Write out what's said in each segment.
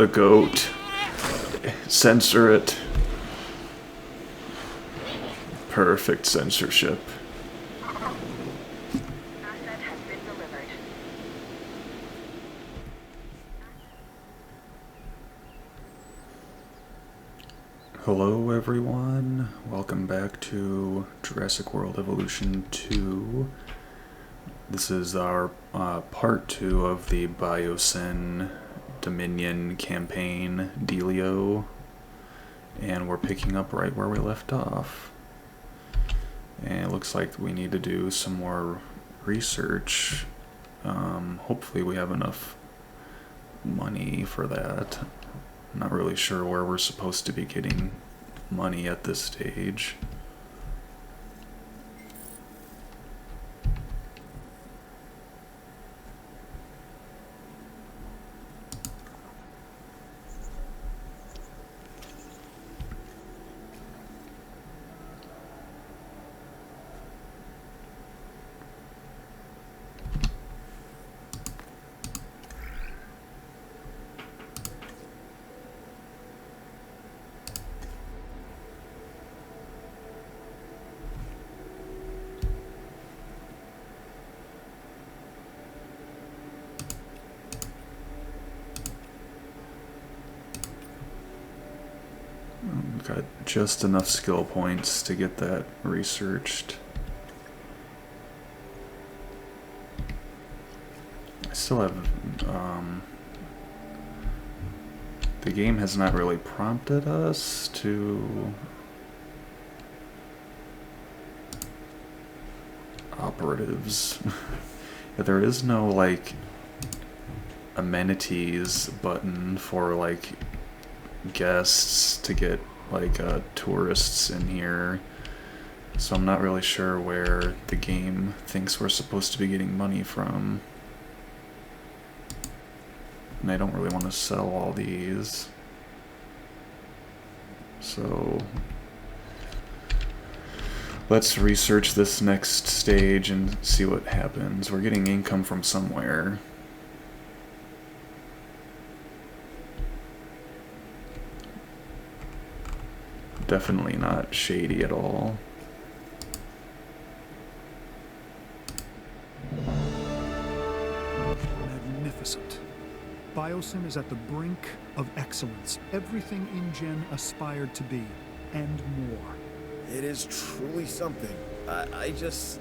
the goat. Censor it. Perfect censorship. Asset has been delivered. Hello everyone, welcome back to Jurassic World Evolution 2. This is our part 2 of the Biosyn Dominion campaign dealio, and we're picking up right where we left off. And it looks like we need to do some more research. Hopefully we have enough money for that. I'm not really sure where we're supposed to be getting money at this stage. Got just enough skill points to get that researched. I still have, the game has not really prompted us to operatives. There is no, like, amenities button for, like, guests to get like tourists in here, so I'm not really sure where the game thinks we're supposed to be getting money from, and I don't really want to sell all these, so let's research this next stage and see what happens. We're getting income from somewhere. Definitely not shady at all. Magnificent. Biosyn is at the brink of excellence. Everything InGen aspired to be, and more. It is truly something. I just...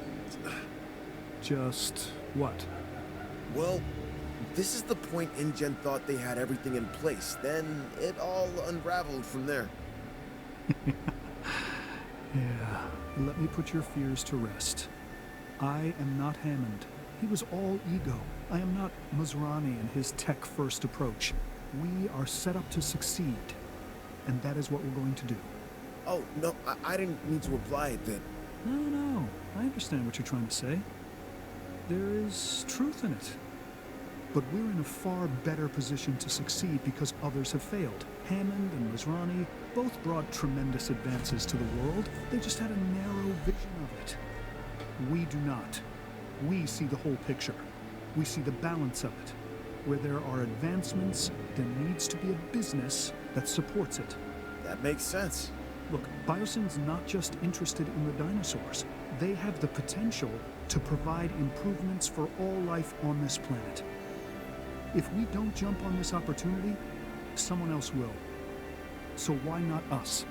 Just what? Well, this is the point InGen thought they had everything in place. Then it all unraveled from there. Yeah, let me put your fears to rest. I am not Hammond. He was all ego. I am not Masrani and his tech-first approach. We are set up to succeed, and that is what we're going to do. Oh, no, I didn't mean to imply it that... No, I understand what you're trying to say. There is truth in it. But we're in a far better position to succeed because others have failed. Hammond and Masrani both brought tremendous advances to the world. They just had a narrow vision of it. We do not. We see the whole picture. We see the balance of it. Where there are advancements, there needs to be a business that supports it. That makes sense. Look, Biosyn's not just interested in the dinosaurs. They have the potential to provide improvements for all life on this planet. If we don't jump on this opportunity, someone else will. So why not us?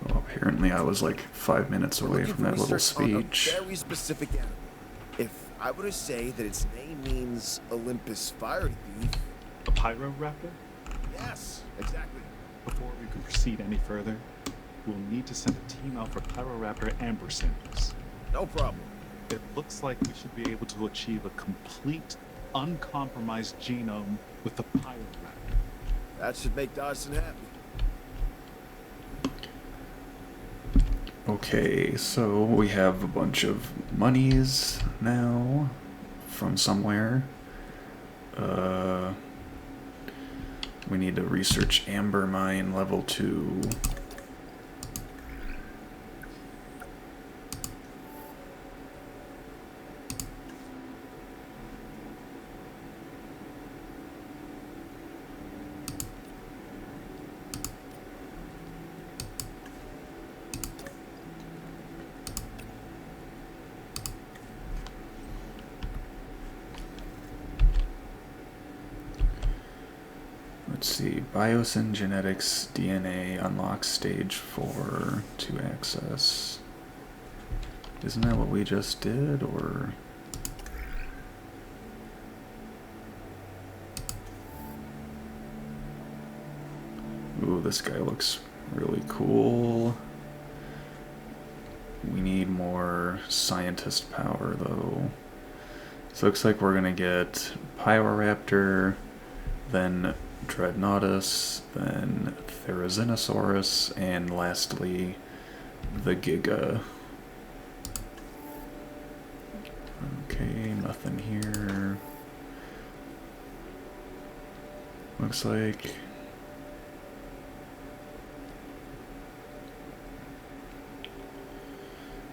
Well, apparently I was like 5 minutes away from that little speech. On a very specific animal. If I were to say that its name means Olympus Fire Thief... A Pyroraptor? Yes, exactly. Before we can proceed any further, we'll need to send a team out for Pyroraptor amber samples. No problem. It looks like we should be able to achieve a complete, uncompromised genome with the Pyroraptor. That should make Dawson happy. Okay, so we have a bunch of monies now from somewhere. We need to research Amber Mine level 2. Let's see. Biosyn genetics DNA unlocks stage 4 to access. Isn't that what we just did, or? Ooh, this guy looks really cool. We need more scientist power, though. So it looks like we're gonna get Pyroraptor, then Dreadnoughtus, then Therizinosaurus, and lastly, the Giga. Okay, nothing here. Looks like...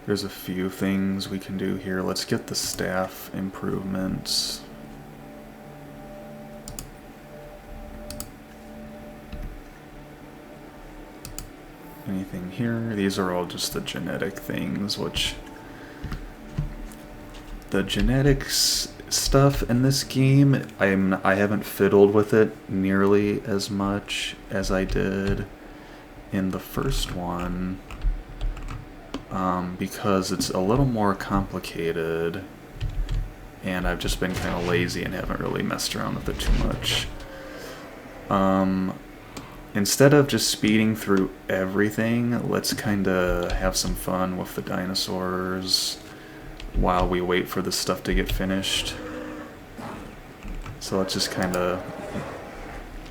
there's a few things we can do here. Let's get the staff improvements. Anything here? These are all just the genetic things, which... the genetics stuff in this game, I haven't fiddled with it nearly as much as I did in the first one. Because it's a little more complicated, and I've just been kind of lazy and haven't really messed around with it too much. Instead of just speeding through everything, let's kind of have some fun with the dinosaurs while we wait for this stuff to get finished. So let's just kind of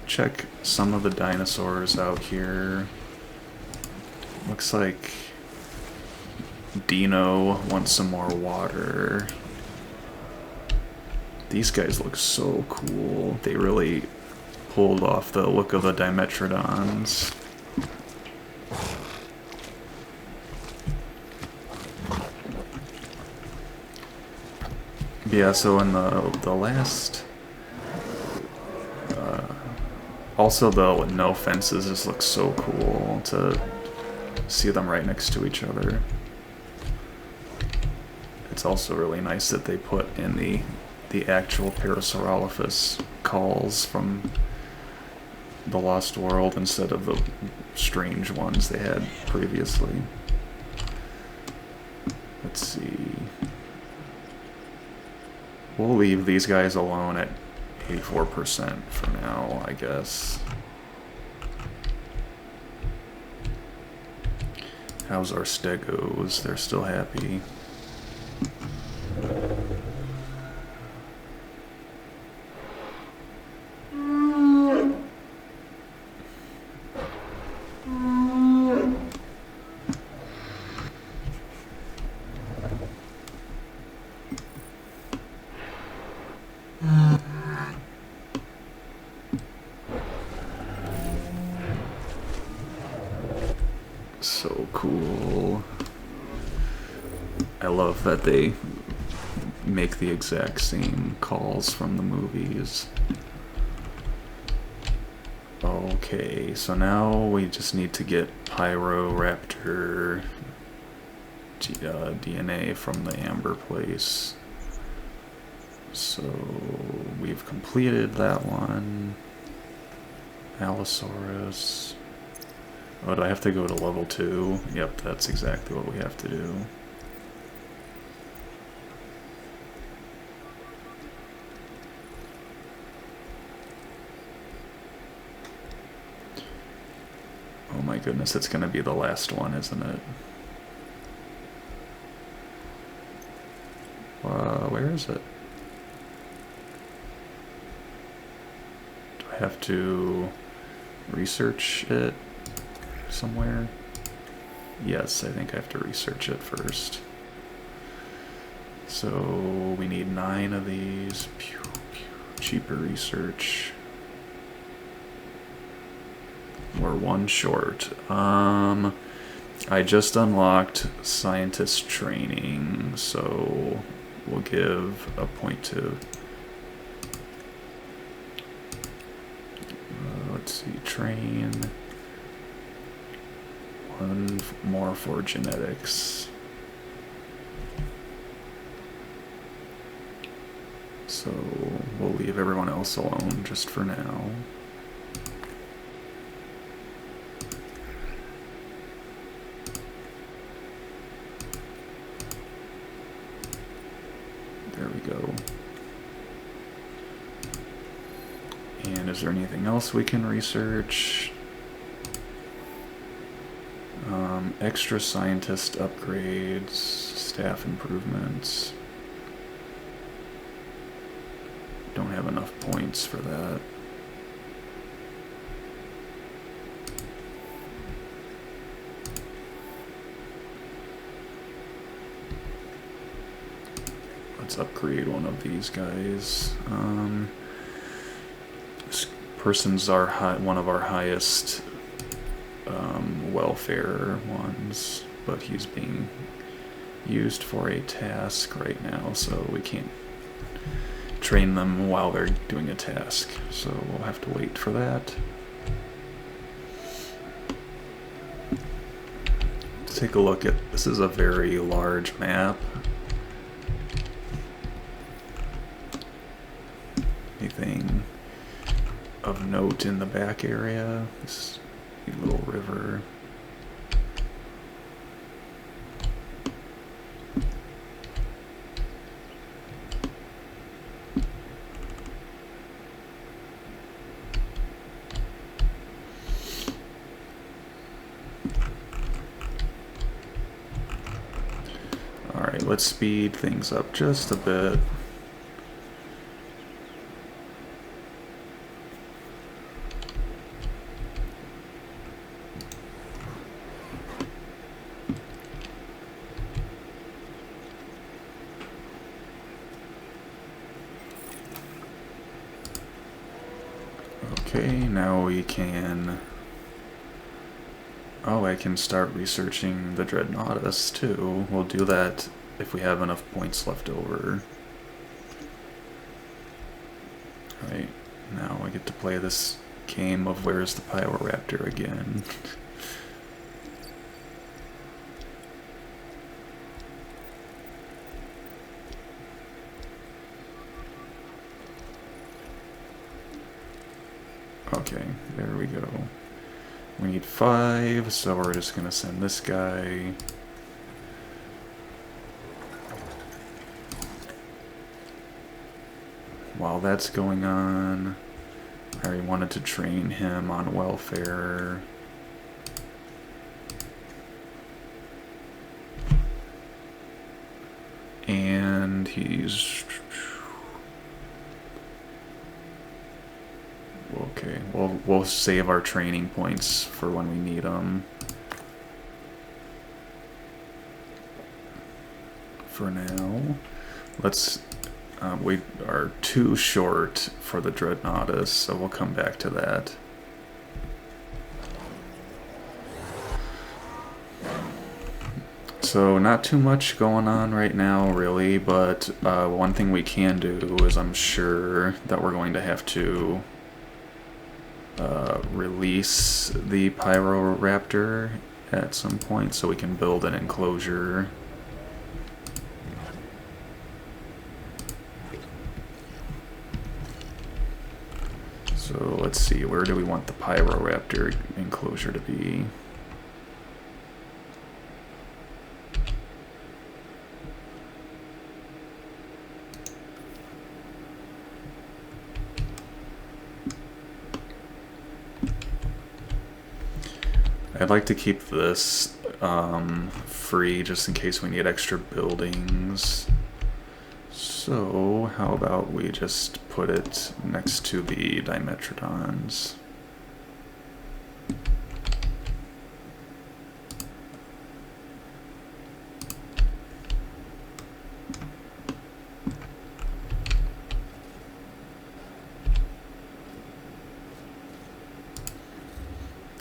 check some of the dinosaurs out here. Looks like Dino wants some more water. These guys look so cool. They really pulled off the look of the Dimetrodons. Yeah, so in the last... also, the no fences just look so cool to see them right next to each other. It's also really nice that they put in the actual Parasaurolophus calls from the Lost World instead of the strange ones they had previously. Let's see. We'll leave these guys alone at 84% for now, I guess. How's our stegos? They're still happy. So cool. I love that they make the exact same calls from the movies. Okay, so now we just need to get Pyroraptor DNA from the Amber place. So we've completed that one. Allosaurus. Oh, do I have to go to level 2? Yep, that's exactly what we have to do. Oh my goodness, it's gonna be the last one, isn't it? Where is it? Do I have to research it somewhere? Yes, I think I have to research it first. So we need 9 of these. Pew, pew. Cheaper research. We're 1 short. I just unlocked scientist training, so we'll give a point to... let's see, train. 1 more for genetics. So we'll leave everyone else alone just for now. go. And is there anything else we can research? Extra scientist upgrades, staff improvements. Don't have enough points for that. Let's upgrade one of these guys. This person's one of our highest welfare ones, but he's being used for a task right now, so we can't train them while they're doing a task, so we'll have to wait for that. Let's take a look at, this is a very large map. Anything of note in the back area? This little river. Alright, let's speed things up just a bit. Okay, now we can... Oh, I can start researching the Dreadnoughtus too. We'll do that if we have enough points left over. Right, now I get to play this game of Where's the Pyroraptor again. Okay, there we go. We need 5, so we're just gonna send this guy. While that's going on, I already wanted to train him on welfare. And he's... Okay, we'll save our training points for when we need them. For now, let's... we are too short for the Dreadnoughtus, so we'll come back to that. So not too much going on right now, really, but one thing we can do is I'm sure that we're going to have to release the Pyroraptor at some point so we can build an enclosure. So let's see, where do we want the Pyroraptor enclosure to be? I'd like to keep this free just in case we need extra buildings. So how about we just put it next to the Dimetrodons?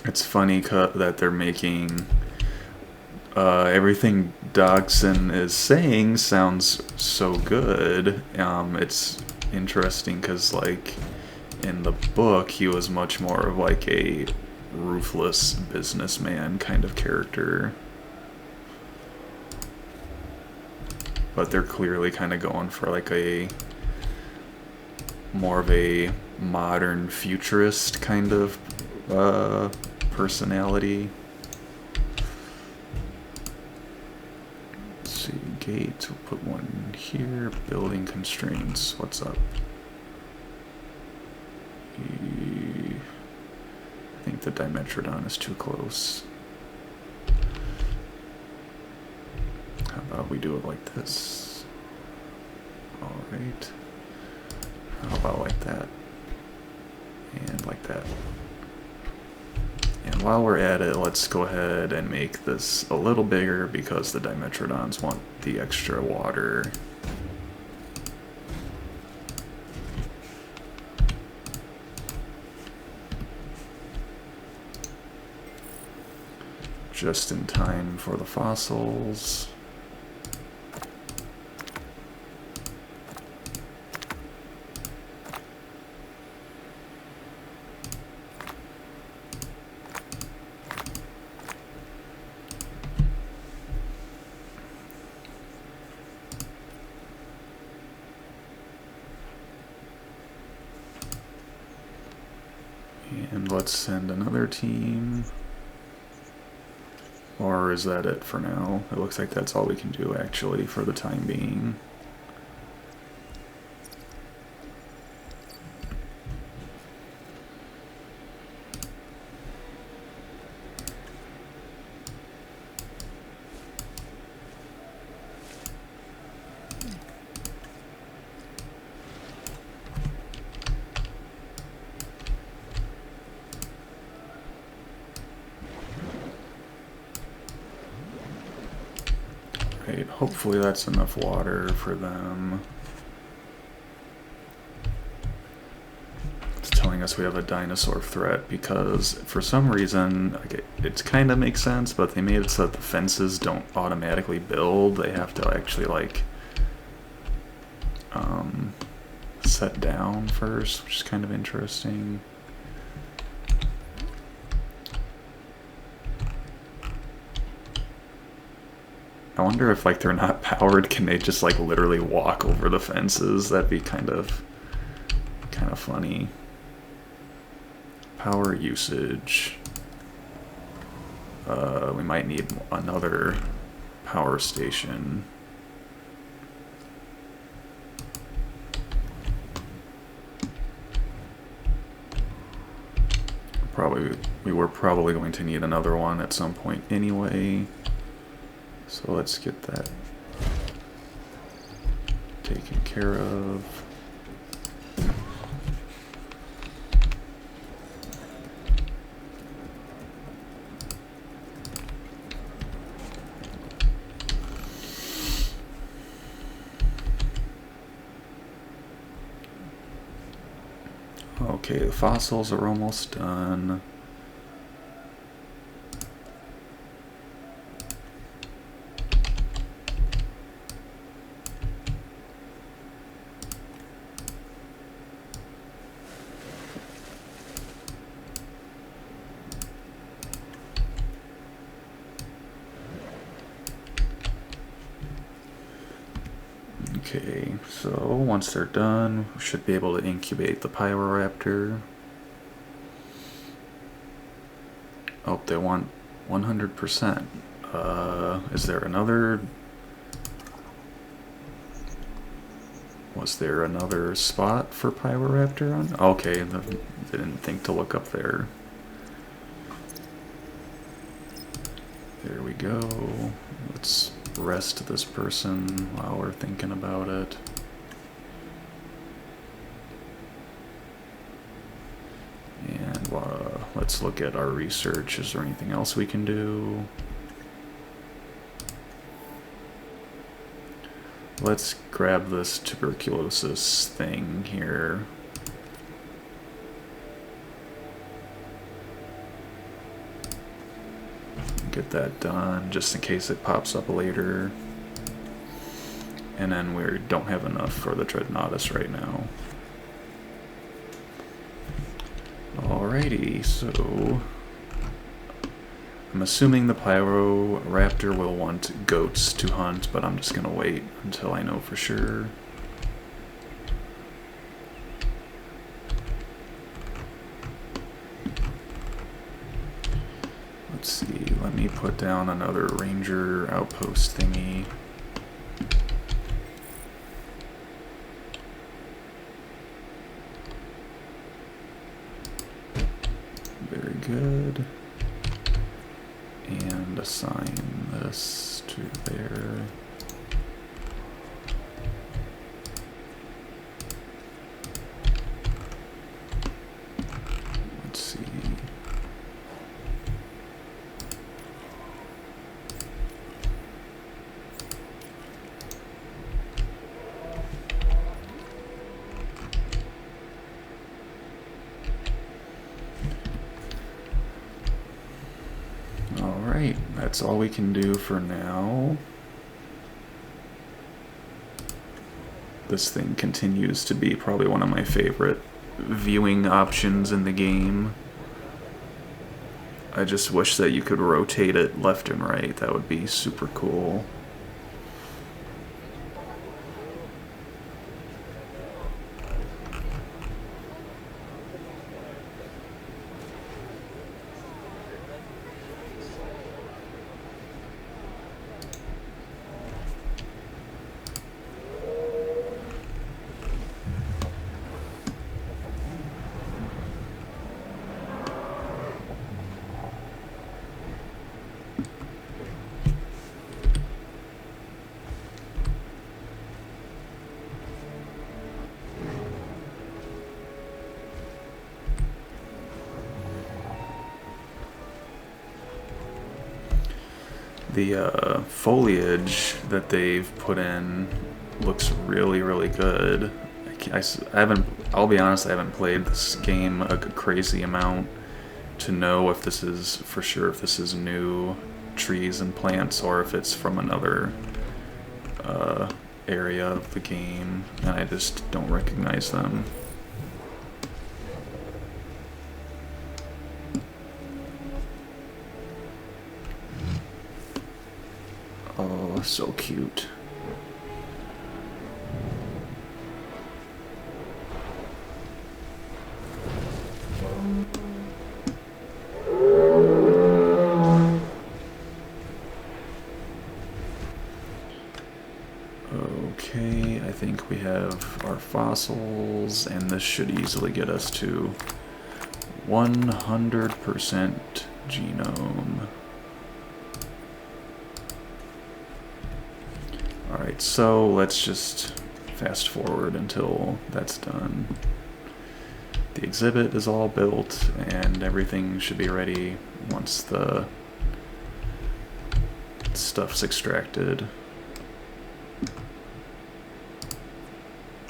It's funny that they're making everything Dodgson is saying sounds so good. It's interesting because, like, in the book, he was much more of like a ruthless businessman kind of character. But they're clearly kind of going for like a more of a modern futurist kind of personality. Let's see, gate. We'll put one here. Building constraints. What's up? I think the Dimetrodon is too close. How about we do it like this? Alright. How about like that? And like that. And while we're at it, let's go ahead and make this a little bigger because the Dimetrodons want the extra water. Just in time for the fossils. And let's send another team. Or is that it for now? It looks like that's all we can do actually for the time being. Hopefully that's enough water for them. It's telling us we have a dinosaur threat because for some reason, okay, it kind of makes sense, but they made it so that the fences don't automatically build. They have to actually like set down first, which is kind of interesting. I wonder if like they're not powered, can they just like literally walk over the fences? That'd be kind of funny. Power usage. We might need another power station. We were probably going to need another one at some point anyway. So let's get that taken care of. Okay, the fossils are almost done. Okay, so once they're done, we should be able to incubate the Pyroraptor. Oh, they want 100%. Is there another... Was there another spot for Pyroraptor on? Okay, didn't think to look up there. There we go. Let's rest this person while we're thinking about it. And let's look at our research. Is there anything else we can do? Let's grab this tuberculosis thing here. Get that done just in case it pops up later. And then we don't have enough for the Dreadnoughtus right now. Alrighty, so I'm assuming the Pyroraptor will want goats to hunt, but I'm just gonna wait until I know for sure. Let's see, let me put down another ranger outpost thingy. good. And assign this to there. Let's see. Alright, that's all we can do for now. This thing continues to be probably one of my favorite viewing options in the game. I just wish that you could rotate it left and right. That would be super cool. The foliage that they've put in looks really, really good. I haven't, I'll be honest, I haven't played this game a crazy amount to know if this is, for sure, if this is new trees and plants or if it's from another area of the game, and I just don't recognize them. Oh, so cute. Okay, I think we have our fossils, and this should easily get us to 100% genome. Alright, so let's just fast forward until that's done. The exhibit is all built, and everything should be ready once the stuff's extracted.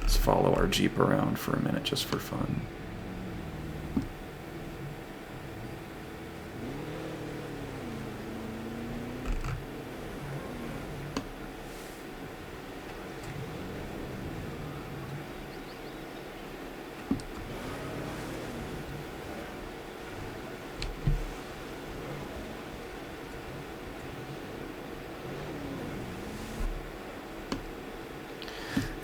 Let's follow our Jeep around for a minute just for fun.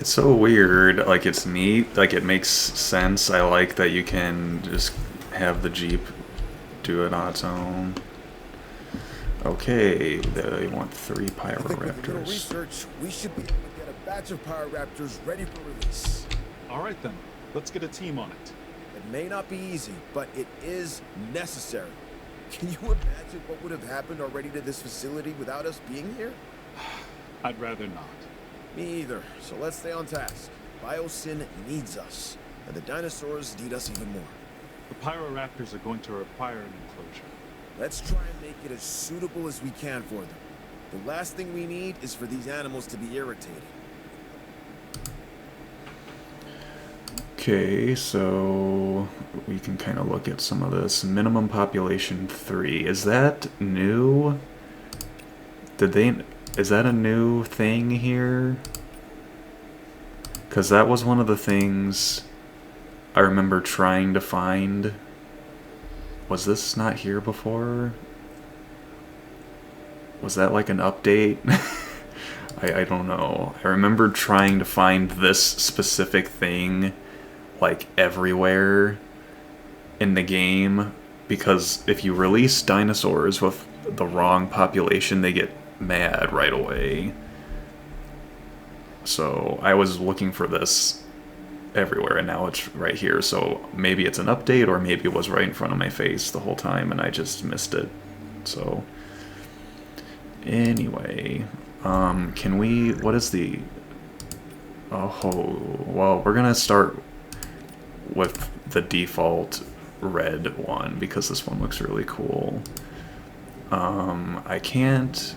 It's so weird, like it's neat, like it makes sense. I like that you can just have the Jeep do it on its own. Okay, they want 3 I think with a little Pyroraptors. research, we should be able to get a batch of Pyroraptors ready for release. All right then, let's get a team on it. It may not be easy, but it is necessary. Can you imagine what would have happened already to this facility without us being here? I'd rather not. Me either, so let's stay on task. Biosyn needs us, and the dinosaurs need us even more. The Pyroraptors are going to require an enclosure. Let's try and make it as suitable as we can for them. The last thing we need is for these animals to be irritated. Okay, so we can kind of look at some of this. Minimum population 3. Is that new? Is that a new thing here? Because that was one of the things I remember trying to find. Was this not here before? Was that like an update? I don't know. I remember trying to find this specific thing like everywhere in the game, because if you release dinosaurs with the wrong population, they get mad right away. So I was looking for this everywhere, and now it's right here. So maybe it's an update, or maybe it was right in front of my face the whole time and I just missed it. So anyway, can we, what is the, oh, well, we're gonna start with the default red one because this one looks really cool. I can't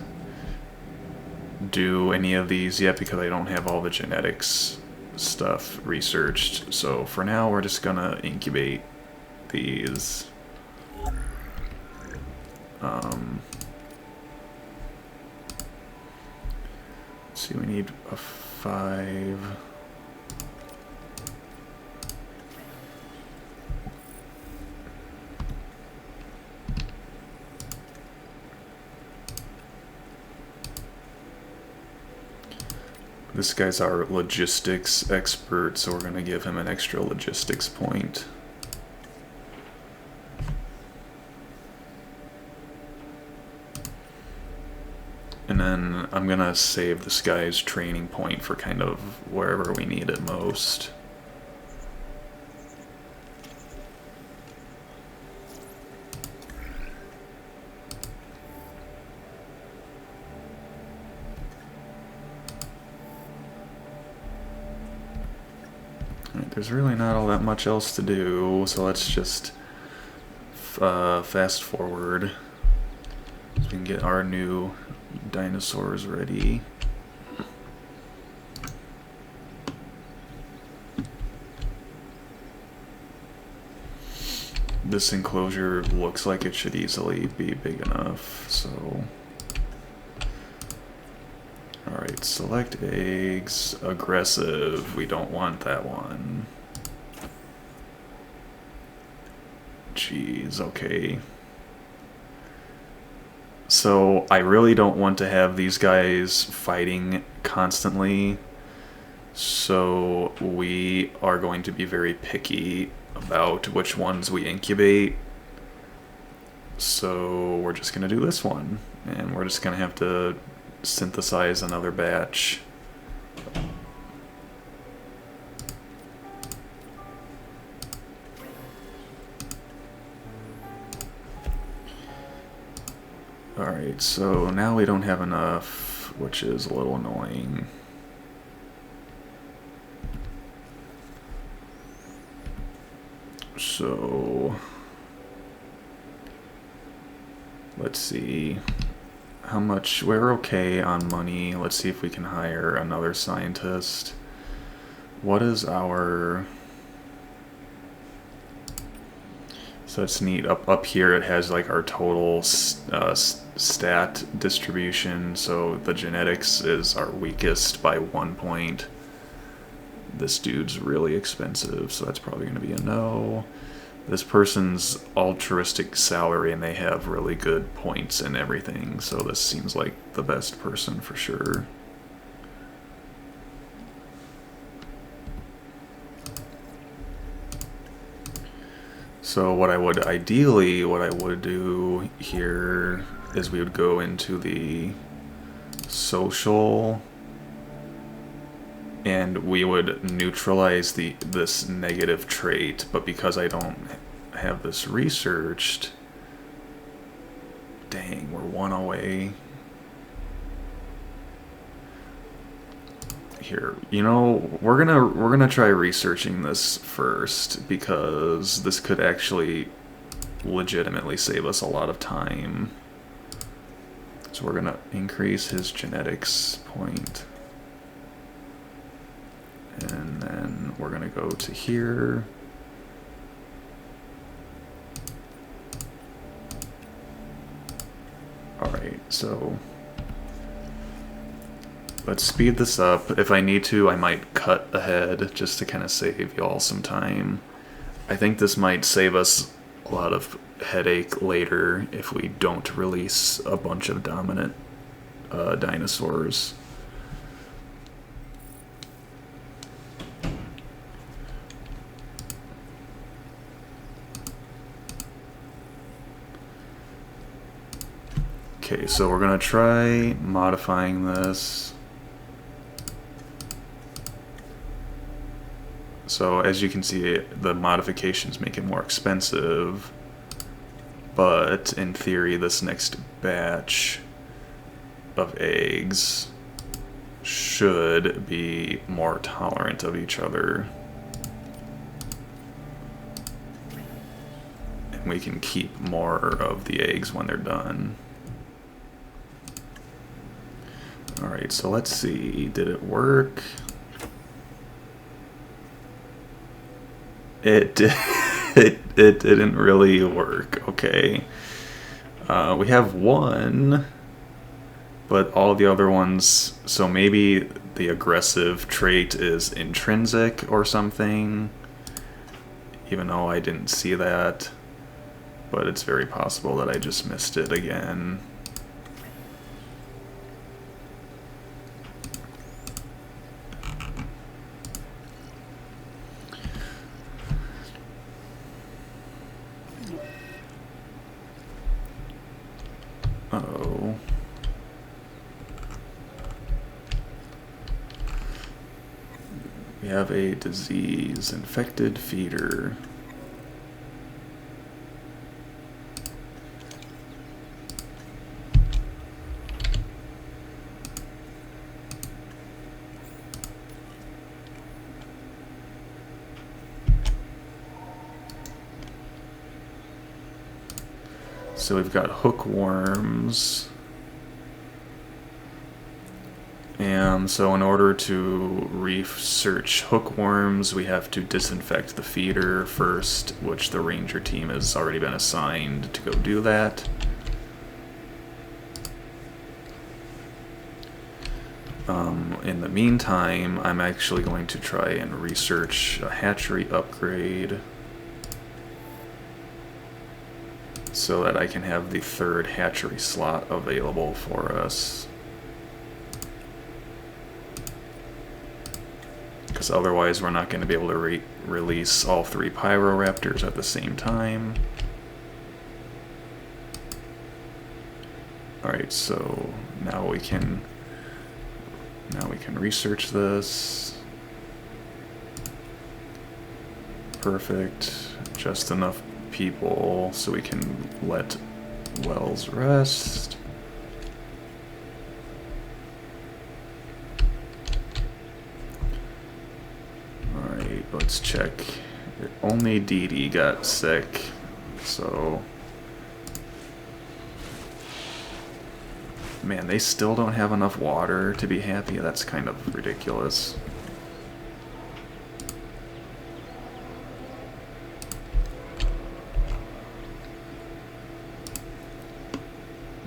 do any of these yet because I don't have all the genetics stuff researched. So for now, we're just gonna incubate these. Let's see, we need a 5. This guy's our logistics expert, so we're going to give him an extra logistics point. And then I'm going to save this guy's training point for kind of wherever we need it most. There's really not all that much else to do, so let's just fast forward so we can get our new dinosaurs ready. This enclosure looks like it should easily be big enough, so... Alright, select eggs, aggressive, we don't want that one. Jeez, okay. So, I really don't want to have these guys fighting constantly, so we are going to be very picky about which ones we incubate. So, we're just going to do this one, and we're just going to have to synthesize another batch. Alright, so now we don't have enough, which is a little annoying. So let's see. How much? We're okay on money. Let's see if we can hire another scientist. What is our... So it's neat. Up here it has like our total stat distribution. So the genetics is our weakest by 1 point. This dude's really expensive, so that's probably going to be a no. This person's altruistic salary, and they have really good points and everything, so this seems like the best person for sure. So what I would do here is we would go into the social, and we would neutralize this negative trait, but because I don't have this researched, dang, we're 1 away. Here, you know, we're gonna try researching this first, because this could actually legitimately save us a lot of time. So we're gonna increase his genetics point. And then we're going to go to here. Alright, so let's speed this up. If I need to, I might cut ahead just to kind of save y'all some time. I think this might save us a lot of headache later if we don't release a bunch of dominant dinosaurs. Okay, so we're gonna try modifying this. So as you can see, the modifications make it more expensive, but in theory this next batch of eggs should be more tolerant of each other. And we can keep more of the eggs when they're done. Alright, so let's see, did it work? It didn't really work. Okay. We have one, but all the other ones, so maybe the aggressive trait is intrinsic or something, even though I didn't see that, but it's very possible that I just missed it again. Uh-oh. We have a disease, infected feeder. So we've got hookworms. And so in order to research hookworms, we have to disinfect the feeder first, which the ranger team has already been assigned to go do that. In the meantime, I'm actually going to try and research a hatchery upgrade so that I can have the third hatchery slot available for us. Because otherwise we're not going to be able to release all 3 Pyroraptors at the same time. Alright, so now we can research this. Perfect. Just enough people so we can let wells rest. Alright, let's check. Only Dee Dee got sick, so... Man, they still don't have enough water to be happy. That's kind of ridiculous.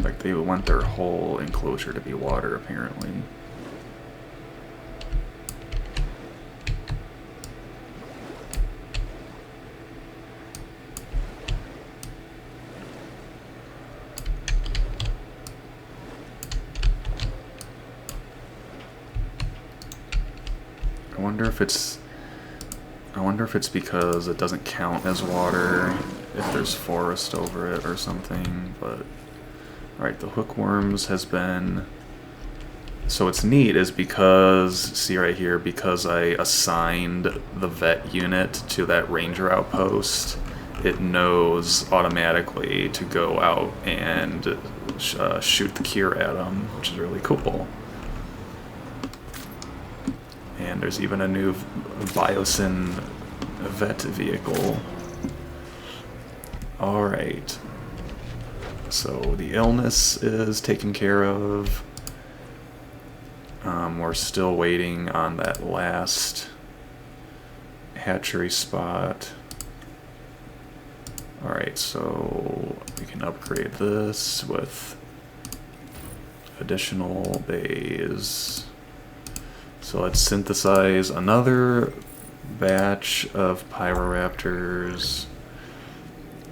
Like, they want their whole enclosure to be water, apparently. I wonder if it's because it doesn't count as water if there's forest over it or something, but... Alright, the hookworms has been... So what's neat is because, see right here, because I assigned the vet unit to that ranger outpost, it knows automatically to go out and shoot the cure at them, which is really cool. And there's even a new Biosyn vet vehicle. Alright. So the illness is taken care of. We're still waiting on that last hatchery spot. Alright, so we can upgrade this with additional bays. So let's synthesize another batch of Pyroraptors.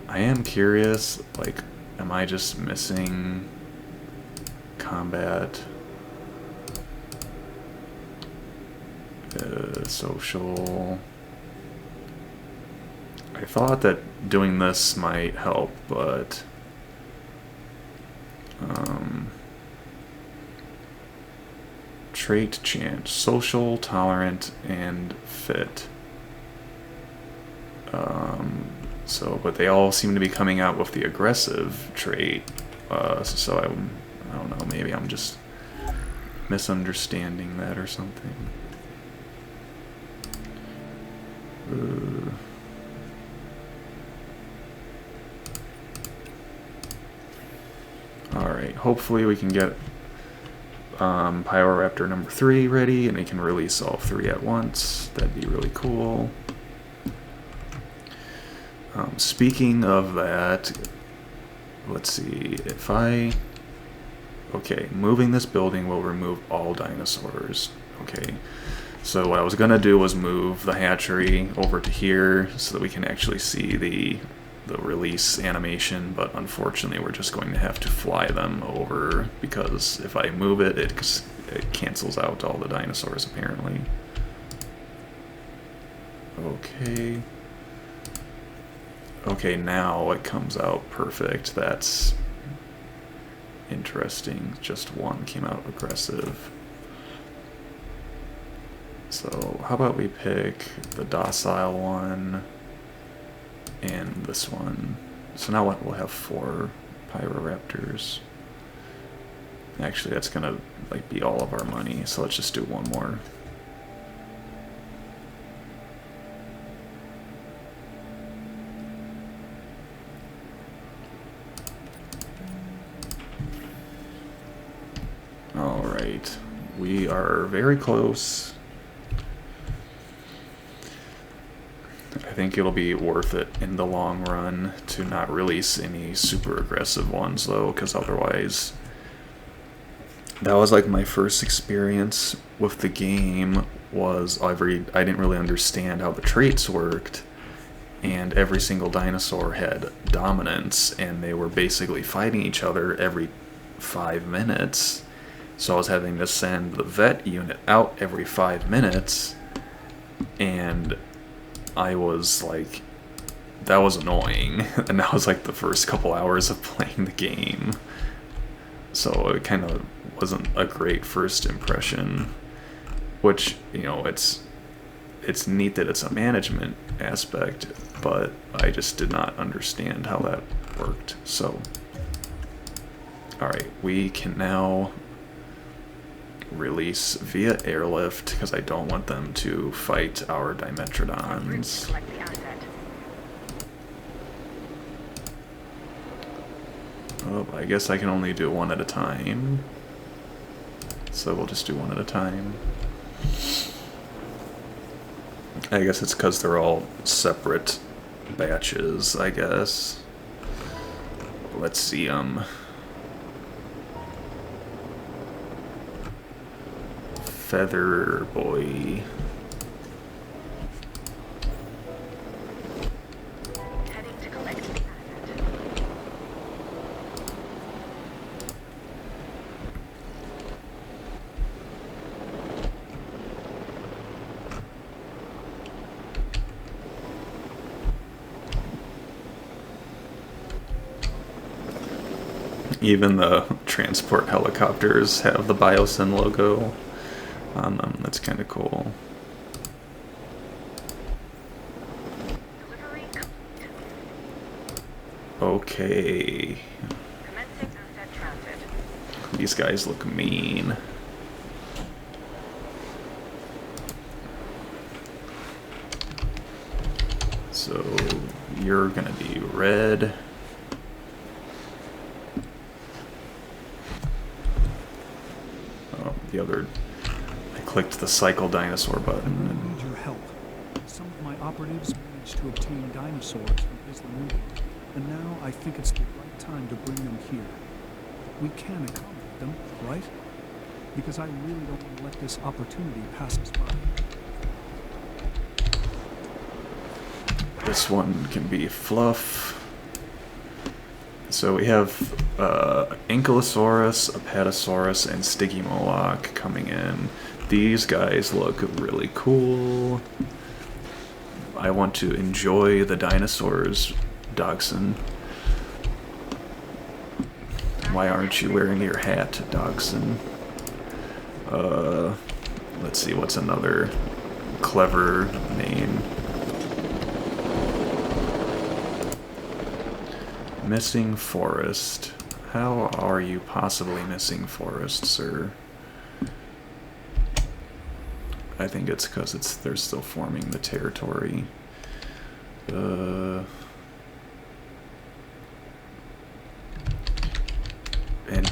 I am curious, like, am I just missing combat? Social. I thought that doing this might help, but trait chance, social, tolerant, and fit. So, but they all seem to be coming out with the aggressive trait. So I don't know, maybe I'm just misunderstanding that or something. Alright, hopefully we can get Pyroraptor number 3 ready and we can release all 3 at once. That'd be really cool. Speaking of that, let's see, if I... Okay, moving this building will remove all dinosaurs. Okay, so what I was going to do was move the hatchery over to here so that we can actually see the release animation, but unfortunately we're just going to have to fly them over because if I move it, it cancels out all the dinosaurs apparently. Okay. Okay, now it comes out perfect. That's interesting. Just one came out aggressive. So how about we pick the docile one and this one. So now we'll have 4 Pyroraptors. Actually, that's gonna like be all of our money. So let's just do one more. Alright, we are very close. I think it'll be worth it in the long run to not release any super aggressive ones though, because otherwise... That was like my first experience with the game was I didn't really understand how the traits worked, and every single dinosaur had dominance, and they were basically fighting each other every 5 minutes. So I was having to send the vet unit out every 5 minutes, and I was like, that was annoying. And that was like the first couple hours of playing the game. So it kind of wasn't a great first impression, which, you know, it's neat that it's a management aspect, but I just did not understand how that worked. So, alright, we can now release via airlift because I don't want them to fight our Dimetrodons. Collect the asset. Oh, I guess I can only do one at a time. So we'll just do one at a time. I guess it's because they're all separate batches, I guess. Let's see, Feather Boy. Heading to collect the asset. Even the transport helicopters have the Biosyn logo on them. That's kind of cool. Delivery complete. Okay. Commencing asset transit. These guys look mean. So you're gonna be red. Oh, the other. I clicked the cycle dinosaur I button. really need your help. Some of my operatives managed to obtain dinosaurs from Isla Nublar, and now I think it's the right time to bring them here. We can accommodate them, right? Because I really don't want to let this opportunity pass us by. This one can be fluff. So we have Ankylosaurus, Apatosaurus, and Stygimoloch coming in. These guys look really cool. I want to enjoy the dinosaurs, Dogson. Why aren't you wearing your hat, Dogson? Let's see, what's another clever name? Missing forest. How are you possibly missing forest, sir? I think it's because they're still forming the territory. And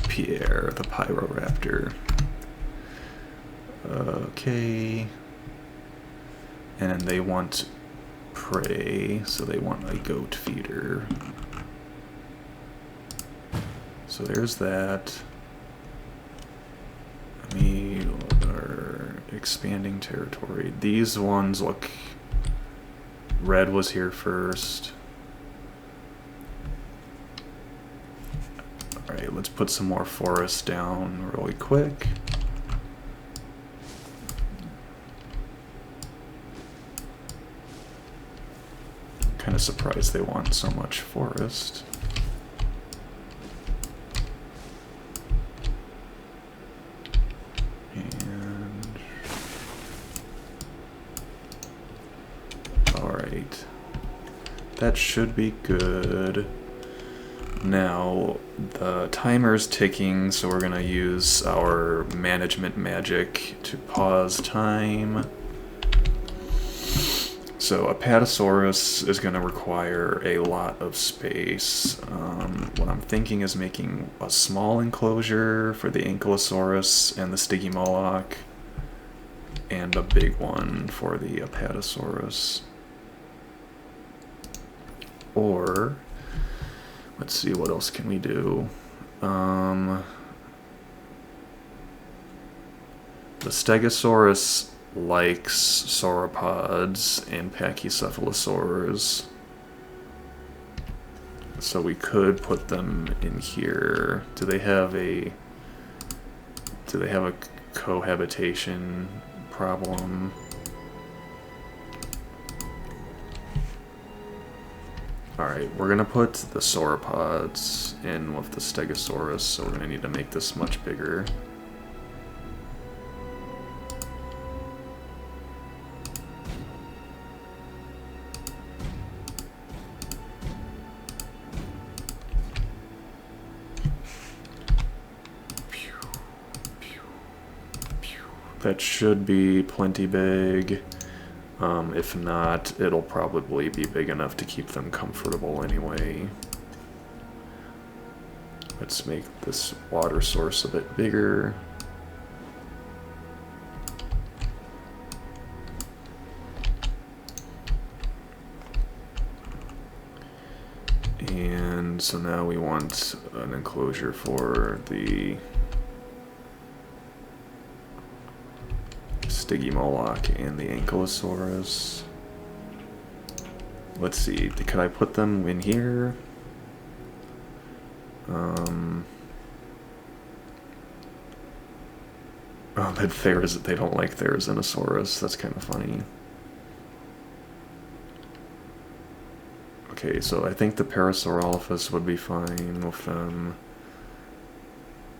Pierre, the Pyroraptor. Okay. And they want prey, so they want a goat feeder. So there's that. We are expanding territory. These ones look... Red was here first. Alright, let's put some more forest down really quick. Kind of surprised they want so much forest. And alright. That should be good. Now, the timer's ticking, so we're gonna use our management magic to pause time. So Apatosaurus is going to require a lot of space. What I'm thinking is making a small enclosure for the Ankylosaurus and the Stygimoloch, and a big one for the Apatosaurus. Or, let's see, what else can we do? The Stegosaurus likes sauropods and pachycephalosaurs, so we could put them in here. Do they have a cohabitation problem? Alright, we're gonna put the sauropods in with the Stegosaurus, so we're gonna need to make this much bigger. That should be plenty big. If not, it'll probably be big enough to keep them comfortable anyway. Let's make this water source a bit bigger. And so now we want an enclosure for the Stygimoloch and the Ankylosaurus. Let's see, could I put them in here? Oh, they don't like Therizinosaurus. That's kind of funny. Okay, so I think the Parasaurolophus would be fine with them.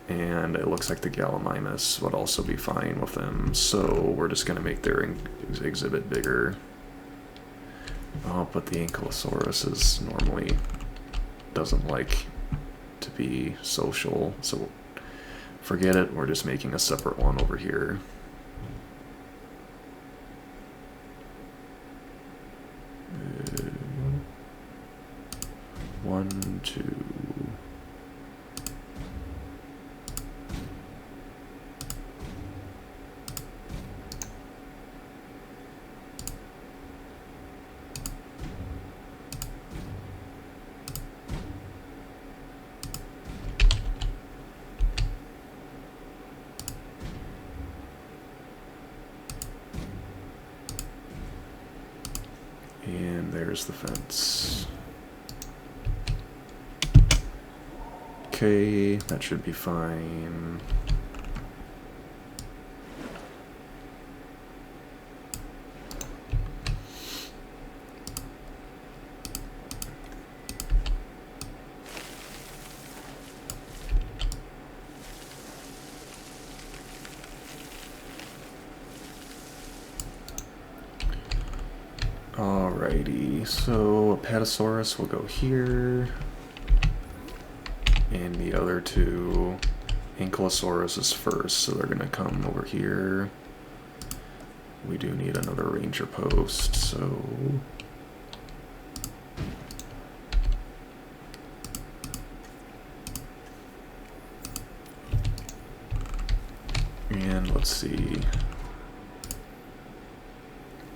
And it looks like the Gallimimus would also be fine with them, so we're just going to make their exhibit bigger. Oh, but the Ankylosaurus normally doesn't like to be social, so forget it, we're just making a separate one over here. One, two... And there's the fence. Okay, that should be fine. Alrighty, so Apatosaurus will go here. And the other two, Ankylosaurus is first, so they're gonna come over here. We do need another ranger post, so... And let's see.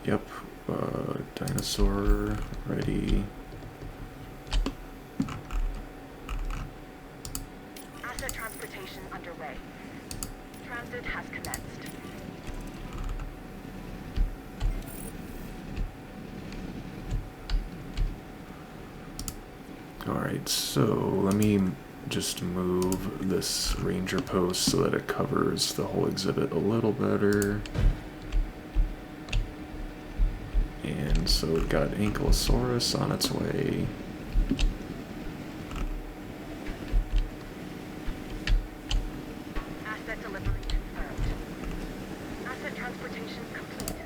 Yep, dinosaur ready. Asset transportation underway. Transit has commenced. Alright, so let me just move this ranger post so that it covers the whole exhibit a little better. And so we've got Ankylosaurus on its way. Asset delivery confirmed. Asset transportation complete.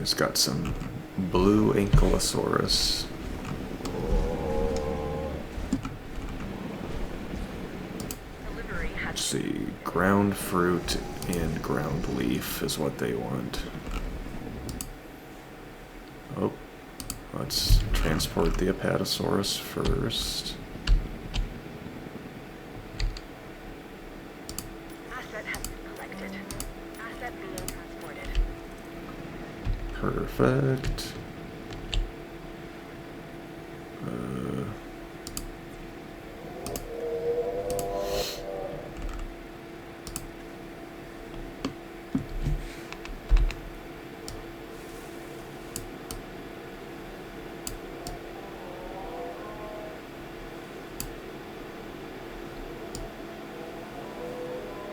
It's got some blue Ankylosaurus. Delivery has Let's see, ground fruit and ground leaf is what they want. Oh, let's transport the Apatosaurus first. asset has been collected. Asset being transported. Perfect.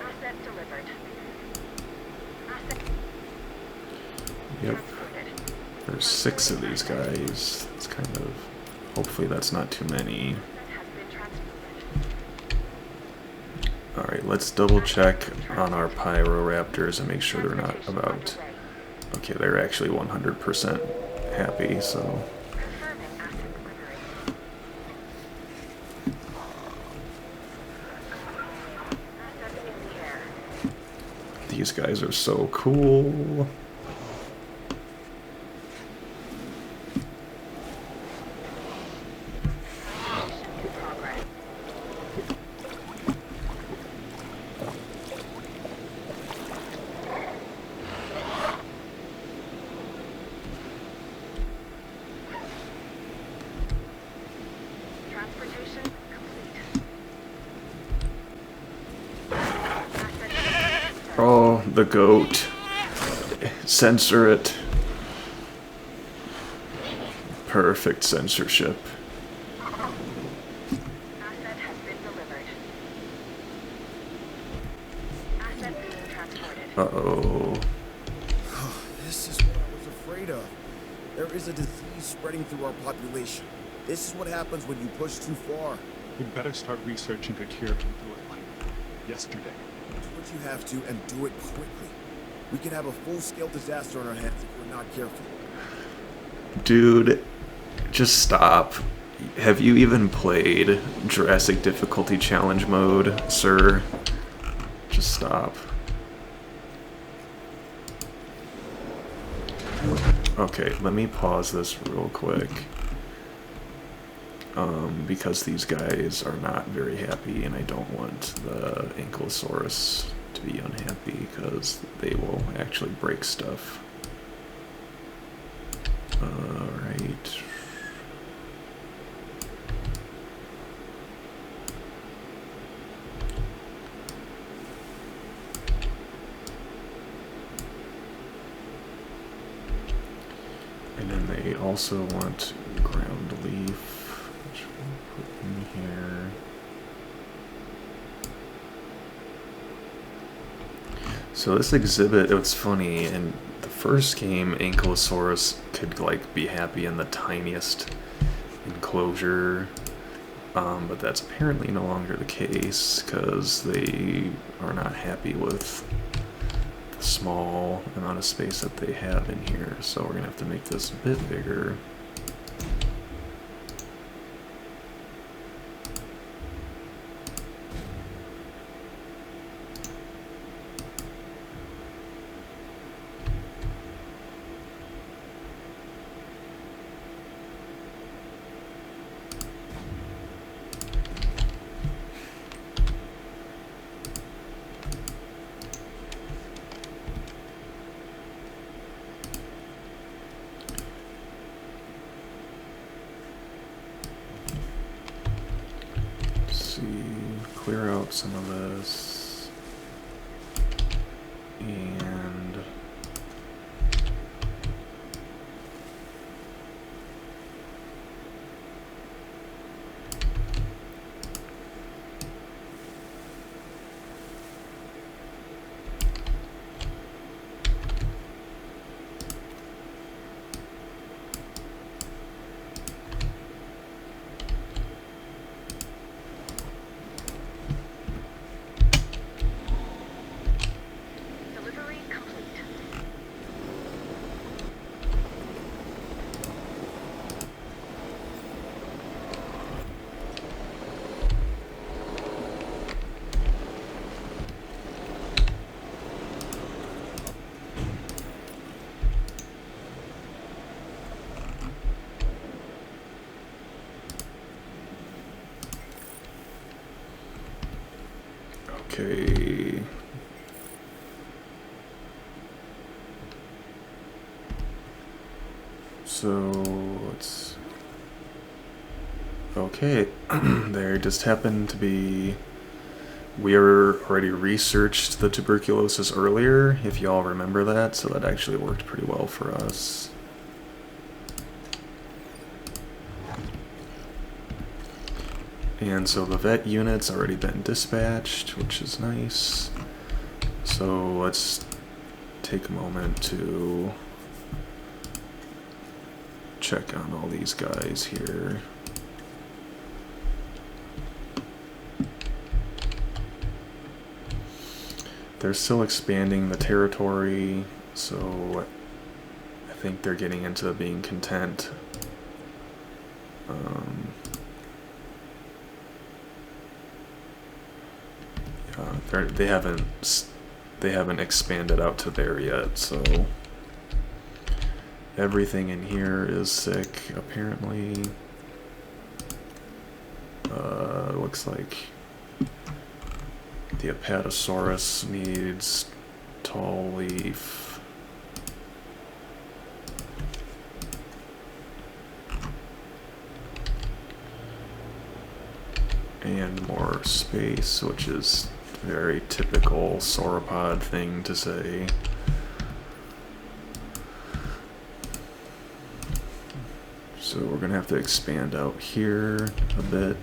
Asset delivered. Asset Yep. transported. There's 6 of these guys. It's kind of... Hopefully that's not too many. Asset has been transported. Alright, let's double check on our Pyroraptors and make sure they're not about... Okay, they're actually 100% happy, so... Confirming asset delivery. Asset in the air. These guys are so cool. Mission in progress. Transportation complete. Asset confirmed. Oh, the goat. Censor it. Perfect censorship. Asset has been delivered. Asset being transported. Uh-oh. This is what I was afraid of. There is a disease spreading through our population. This is what happens when you push too far. We'd better start researching a cure and do it like yesterday. Do what you have to and do it quickly. We could have a full-scale disaster on our hands if we're not careful. Dude, just stop. Have you even played Jurassic Difficulty Challenge mode, sir? Just stop. Okay, let me pause this real quick. Because these guys are not very happy, and I don't want the Ankylosaurus to be unhappy, because they will actually break stuff. Alright. And then they also want ground leaf, which we'll put in here. So this exhibit, it's funny, in the first game, Ankylosaurus could like be happy in the tiniest enclosure, but that's apparently no longer the case, because they are not happy with the small amount of space that they have in here, so we're gonna have to make this a bit bigger. clear out some of this. And Delivery complete. okay. So let's. Okay, there just happened to be. We already researched the tuberculosis earlier, if y'all remember that, so that actually worked pretty well for us. And so the vet unit's already been dispatched, which is nice. So let's take a moment to check on all these guys here. They're still expanding the territory, so I think they're getting into being content. They haven't expanded out to there yet, so everything in here is sick apparently. Looks like the Apatosaurus needs tall leaf. And more space, which is a very typical sauropod thing to say. So we're gonna have to expand out here a bit.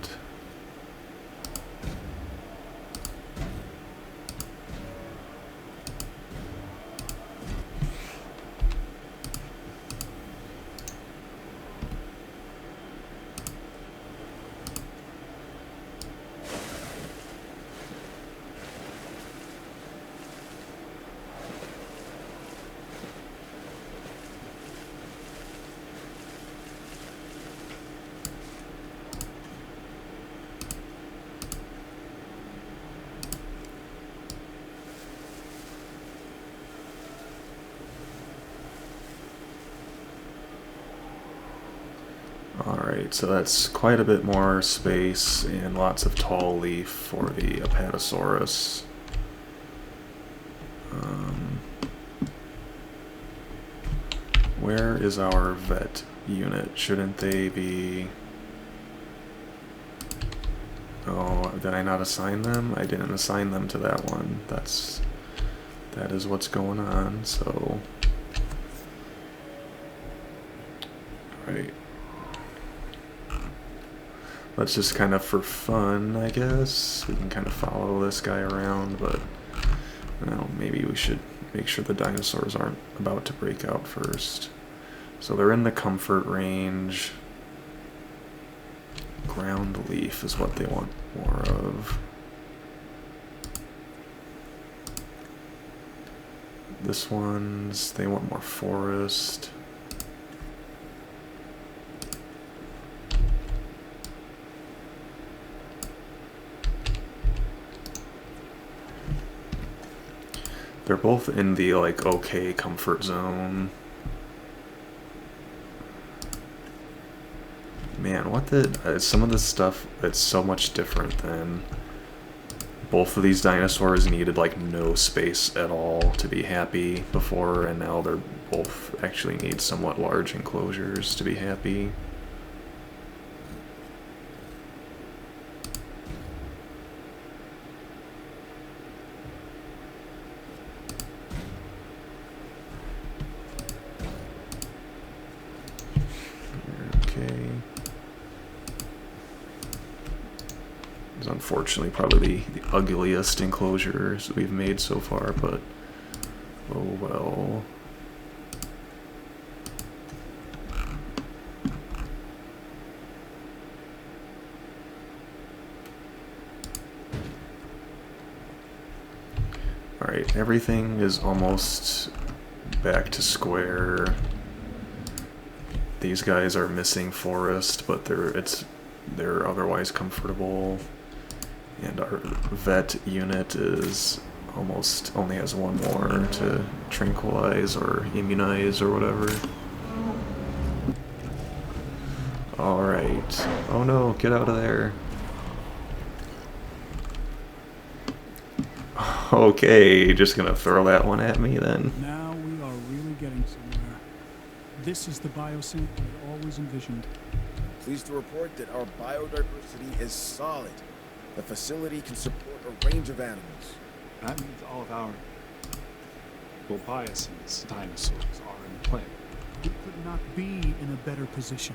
Alright, so that's quite a bit more space and lots of tall leaf for the Apatosaurus. Where is our vet unit? Shouldn't they be... Oh, did I not assign them? I didn't assign them to that one. That is what's going on, so... Right. Let's just kind of, for fun, I guess, we can kind of follow this guy around, but, you know, maybe we should make sure the dinosaurs aren't about to break out first. So they're in the comfort range. Ground leaf is what they want more of. This one's, they want more forest. They're both in the, like, okay comfort zone. Man, what the... some of this stuff, it's so much different than... Both of these dinosaurs needed, like, no space at all to be happy before, and now they're both actually need somewhat large enclosures to be happy. Okay. It's unfortunately probably the ugliest enclosures we've made so far, but oh well. Alright, everything is almost back to square. These guys are missing forest, but they're otherwise comfortable. And our vet unit is almost only has one more to tranquilize or immunize or whatever. Alright. Oh no, get out of there. Okay, just gonna throw that one at me then. Now we are really getting somewhere. This is the Biosyn I had always envisioned. Pleased to report that our biodiversity is solid. The facility can support a range of animals. That means all of our Biosyn's dinosaurs are in play. We could not be in a better position.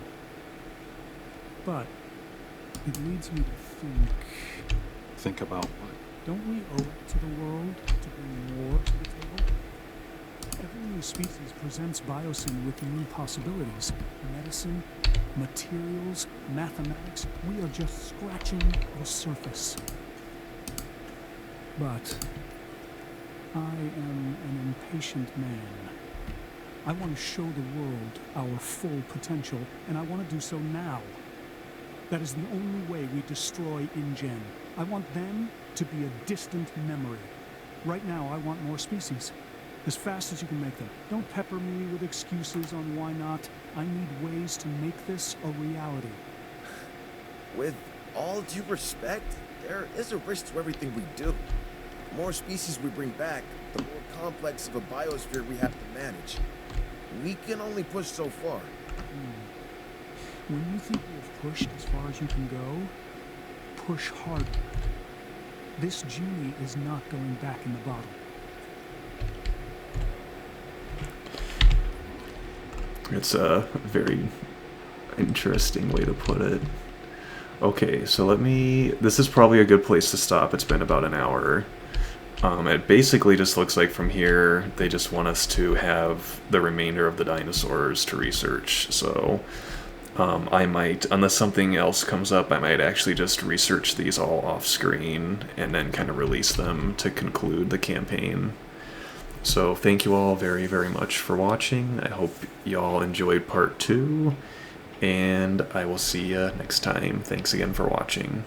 But it leads me to think, Think about what? don't we owe it to the world to bring more to the table? Every new species presents Biosyn with new possibilities. Medicine, materials, mathematics. We are just scratching the surface. But I am an impatient man. I want to show the world our full potential, and I want to do so now. That is the only way we destroy InGen. I want them to be a distant memory. Right now, I want more species. As fast as you can make them. Don't pepper me with excuses on why not. I need ways to make this a reality. With all due respect, there is a risk to everything we do. The more species we bring back, the more complex of a biosphere we have to manage. We can only push so far. When you think you have pushed as far as you can go, push harder. This genie is not going back in the bottle. It's a very interesting way to put it. Okay, so this is probably a good place to stop. It's been about an hour. It basically just looks like from here, they just want us to have the remainder of the dinosaurs to research. So I might, unless something else comes up, I might actually just research these all off screen and then kind of release them to conclude the campaign. So thank you all very, very much for watching. I hope y'all enjoyed part 2, and I will see you next time. Thanks again for watching.